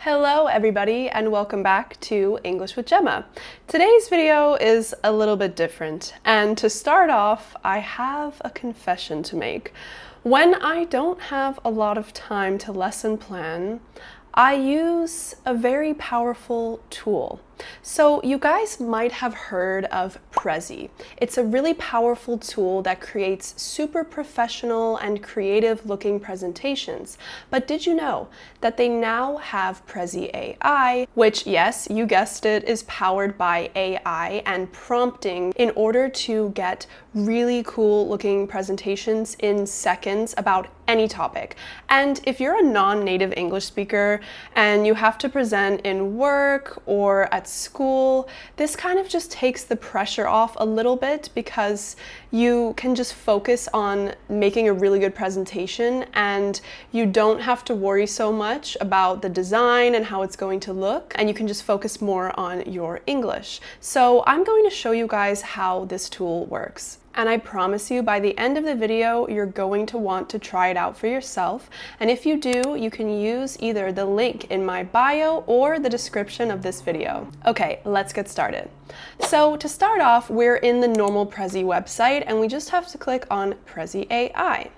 Hello everybody and welcome back to English with Gemma. Today's video is a little bit different, and to start off I have a confession to make. When I don't have a lot of time to lesson plan, I use a very powerful tool. So you guys might have heard of Prezi. It's a really powerful tool that creates super professional and creative looking presentations. But did you know that they now have Prezi AI, which, yes, you guessed it, is powered by AI and prompting in order to get really cool looking presentations in seconds about any topic. And if you're a non-native English speaker and you have to present in work or at school, this kind of just takes the pressure off a little bit because you can just focus on making a really good presentation and you don't have to worry so much about the design and how it's going to look, and you can just focus more on your English. So I'm going to show you guys how this tool works. And I promise you, by the end of the video, you're going to want to try it out for yourself. And if you do, you can use either the link in my bio or the description of this video. Okay, let's get started. So to start off, we're in the normal Prezi website and we just have to click on Prezi AI.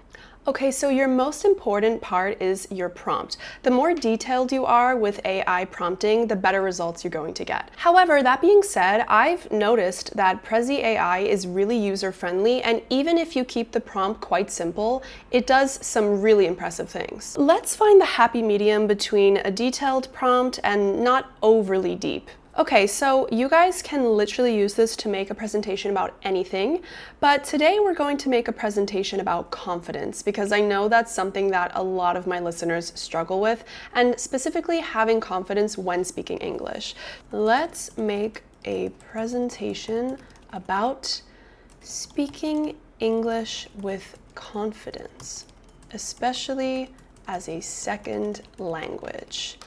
Okay, so your most important part is your prompt. The more detailed you are with AI prompting, the better results you're going to get. However, that being said, I've noticed that Prezi AI is really user-friendly, and even if you keep the prompt quite simple, it does some really impressive things. Let's find the happy medium between a detailed prompt and not overly deep. Okay, so you guys can literally use this to make a presentation about anything, but today we're going to make a presentation about confidence because I know that's something that a lot of my listeners struggle with, and specifically having confidence when speaking English. Let's make a presentation about speaking English with confidence, especially as a second language.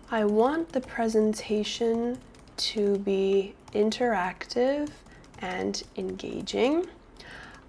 I want the presentation to be interactive and engaging.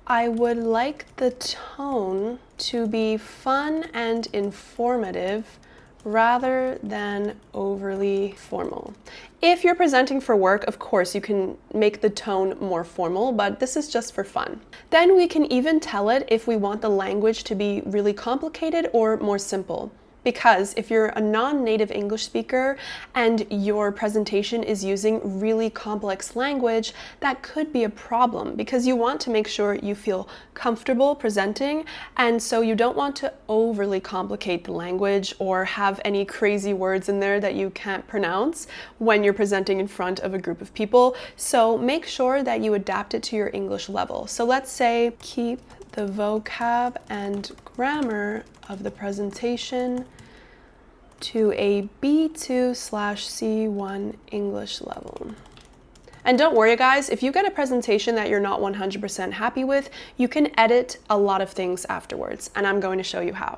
I would like the tone to be fun and informative rather than overly formal. If you're presenting for work, of course, you can make the tone more formal, but this is just for fun. Then we can even tell it if we want the language to be really complicated or more simple. Because if you're a non-native English speaker and your presentation is using really complex language, that could be a problem because you want to make sure you feel comfortable presenting, and so you don't want to overly complicate the language or have any crazy words in there that you can't pronounce when you're presenting in front of a group of people. So make sure that you adapt it to your English level. So let's say keep the vocab and grammar of the presentation to a B2/C1 English level. And don't worry guys, if you get a presentation that you're not 100% happy with, you can edit a lot of things afterwards, and I'm going to show you how.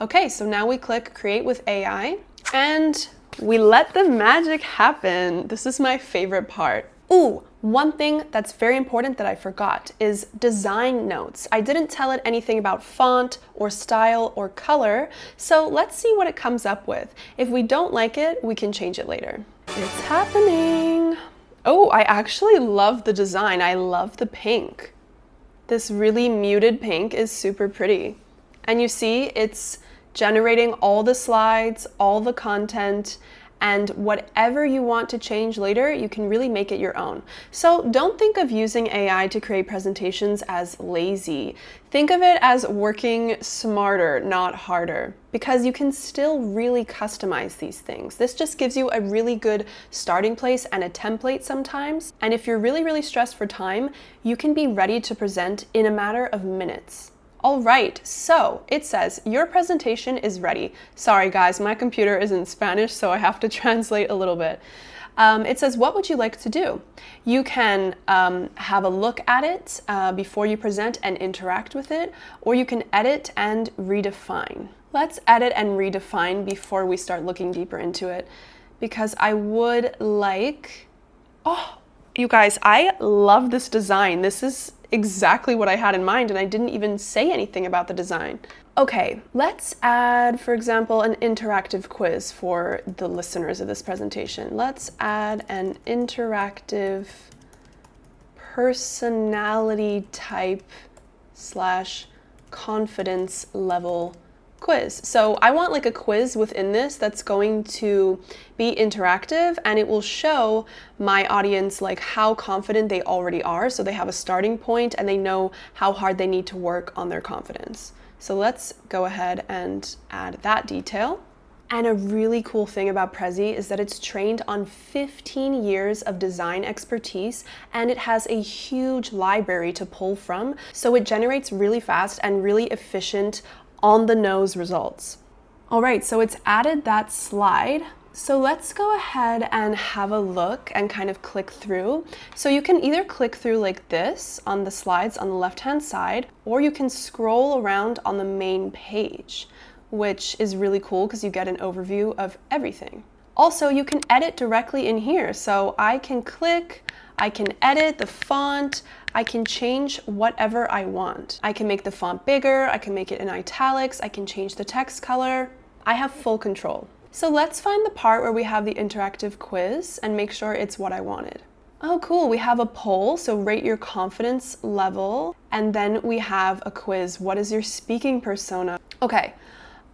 Okay, so now we click Create with AI, and we let the magic happen. This is my favorite part. Ooh, one thing that's very important that I forgot is design notes. I didn't tell it anything about font or style or color, so let's see what it comes up with. If we don't like it, we can change it later. It's happening. Oh, I actually love the design. I love the pink. This really muted pink is super pretty. And you see, it's generating all the slides, all the content, and whatever you want to change later, you can really make it your own. So don't think of using AI to create presentations as lazy. Think of it as working smarter, not harder, because you can still really customize these things. This just gives you a really good starting place and a template sometimes. And if you're really stressed for time, you can be ready to present in a matter of minutes. All right, so it says your presentation is ready. Sorry guys, my computer is in Spanish, so I have to translate a little bit. It says, what would you like to do? You can have a look at it before you present and interact with it, or you can edit and redefine. Let's edit and redefine before we start looking deeper into it, because I would like, oh, you guys, I love this design. This is exactly what I had in mind, and I didn't even say anything about the design. Okay, let's add, for example, an interactive quiz for the listeners of this presentation. Let's add an interactive personality type / confidence level quiz. So I want like a quiz within this that's going to be interactive, and it will show my audience like how confident they already are, so they have a starting point and they know how hard they need to work on their confidence. So let's go ahead and add that detail. And a really cool thing about Prezi is that it's trained on 15 years of design expertise, and it has a huge library to pull from, so it generates really fast and really efficient on-the-nose results. All right, so it's added that slide. So let's go ahead and have a look and kind of click through. So you can either click through like this on the slides on the left-hand side, or you can scroll around on the main page, which is really cool because you get an overview of everything. Also, you can edit directly in here. So I can click, I can edit the font, I can change whatever I want. I can make the font bigger, I can make it in italics, I can change the text color. I have full control. So let's find the part where we have the interactive quiz and make sure it's what I wanted. Oh, cool, we have a poll, so rate your confidence level. And then we have a quiz, what is your speaking persona? Okay.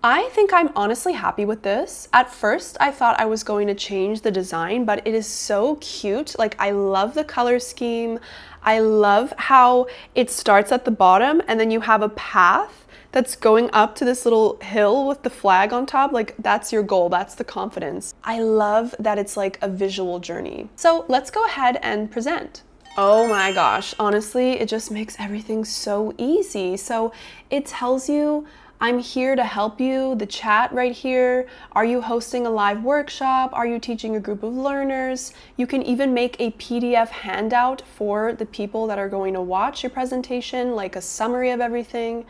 I think I'm honestly happy with this. At first, I thought I was going to change the design, but it is so cute. Like, I love the color scheme. I love how it starts at the bottom and then you have a path that's going up to this little hill with the flag on top. Like, that's your goal, that's the confidence. I love that it's like a visual journey. So let's go ahead and present. Oh my gosh, honestly, it just makes everything so easy. So it tells you, I'm here to help you, the chat right here. Are you hosting a live workshop? Are you teaching a group of learners? You can even make a PDF handout for the people that are going to watch your presentation, like a summary of everything.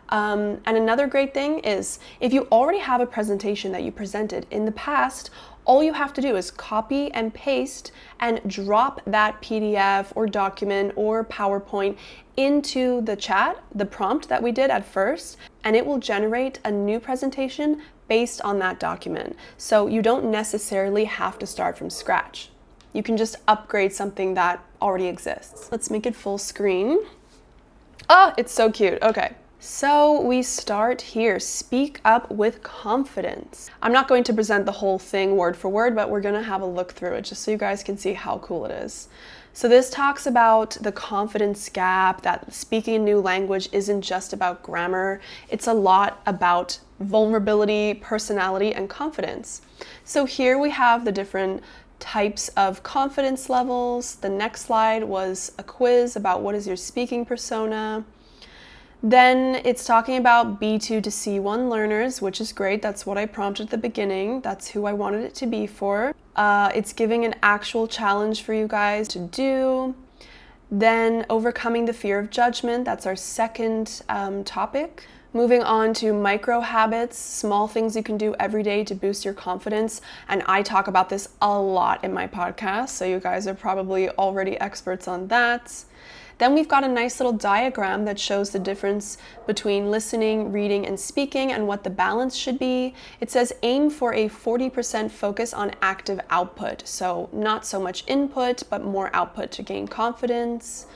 And another great thing is if you already have a presentation that you presented in the past, all you have to do is copy and paste and drop that PDF or document or PowerPoint into the chat, the prompt that we did at first, and it will generate a new presentation based on that document. So you don't necessarily have to start from scratch. You can just upgrade something that already exists. Let's make it full screen. Ah, it's so cute. Okay. So we start here, speak up with confidence. I'm not going to present the whole thing word for word, but we're gonna have a look through it just so you guys can see how cool it is. So this talks about the confidence gap, that speaking a new language isn't just about grammar. It's a lot about vulnerability, personality, and confidence. So here we have the different types of confidence levels. The next slide was a quiz about what is your speaking persona. Then it's talking about B2 to C1 learners, which is great. That's what I prompted at the beginning. That's who I wanted it to be for. It's giving an actual challenge for you guys to do. Then overcoming the fear of judgment. That's our second topic. Moving on to micro habits, small things you can do every day to boost your confidence. And I talk about this a lot in my podcast, so you guys are probably already experts on that. Then we've got a nice little diagram that shows the difference between listening, reading, and speaking and what the balance should be. It says aim for a 40% focus on active output. So not so much input, but more output to gain confidence.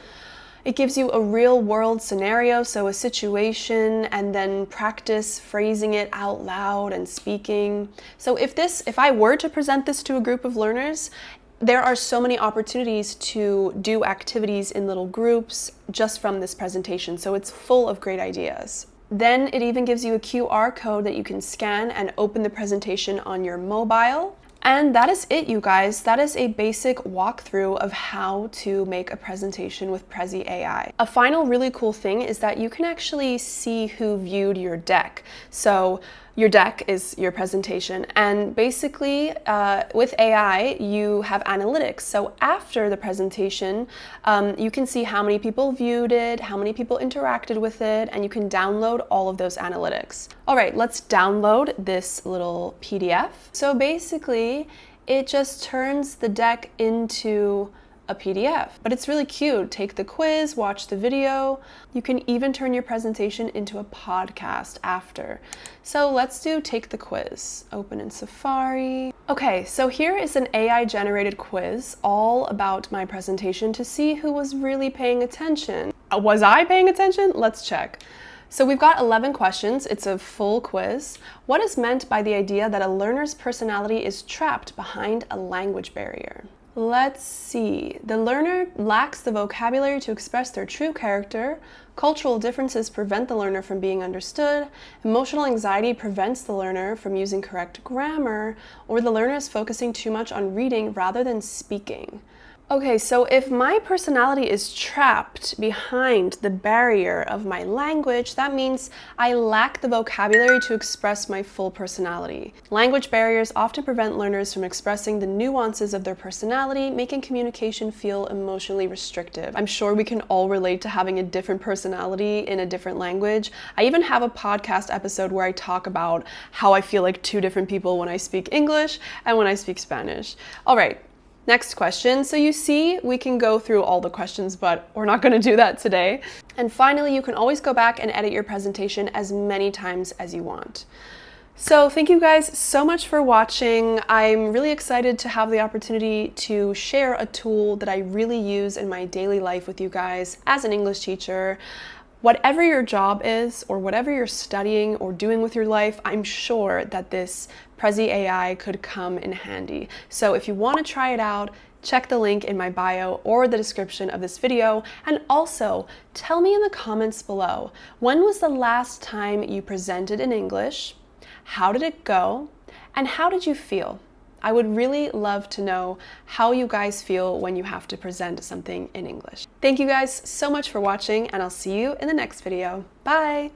It gives you a real world scenario, so a situation, and then practice phrasing it out loud and speaking. So if I were to present this to a group of learners, there are so many opportunities to do activities in little groups just from this presentation, so it's full of great ideas. Then it even gives you a QR code that you can scan and open the presentation on your mobile. And that is it, you guys. That is a basic walkthrough of how to make a presentation with Prezi AI. A final really cool thing is that you can actually see who viewed your deck. So your deck is your presentation, and basically with AI you have analytics. So after the presentation you can see how many people viewed it, how many people interacted with it, and you can download all of those analytics. All right, let's download this little PDF. So basically it just turns the deck into a PDF. But it's really cute. Take the quiz, watch the video. You can even turn your presentation into a podcast after. So let's do take the quiz. Open in Safari. Okay, so here is an AI generated quiz all about my presentation to see who was really paying attention. Was I paying attention? Let's check. So we've got 11 questions. It's a full quiz. What is meant by the idea that a learner's personality is trapped behind a language barrier? Let's see. The learner lacks the vocabulary to express their true character. Cultural differences prevent the learner from being understood. Emotional anxiety prevents the learner from using correct grammar, or the learner is focusing too much on reading rather than speaking. Okay, so if my personality is trapped behind the barrier of my language, that means I lack the vocabulary to express my full personality. Language barriers often prevent learners from expressing the nuances of their personality, making communication feel emotionally restrictive. I'm sure we can all relate to having a different personality in a different language. I even have a podcast episode where I talk about how I feel like two different people when I speak English and when I speak Spanish. All right. Next question. So you see, we can go through all the questions, but we're not going to do that today. And finally, you can always go back and edit your presentation as many times as you want. So thank you guys so much for watching. I'm really excited to have the opportunity to share a tool that I really use in my daily life with you guys as an English teacher. Whatever your job is, or whatever you're studying or doing with your life, I'm sure that this Prezi AI could come in handy. So if you want to try it out, check the link in my bio or the description of this video. And also, tell me in the comments below, when was the last time you presented in English? How did it go? And how did you feel? I would really love to know how you guys feel when you have to present something in English. Thank you guys so much for watching, and I'll see you in the next video. Bye!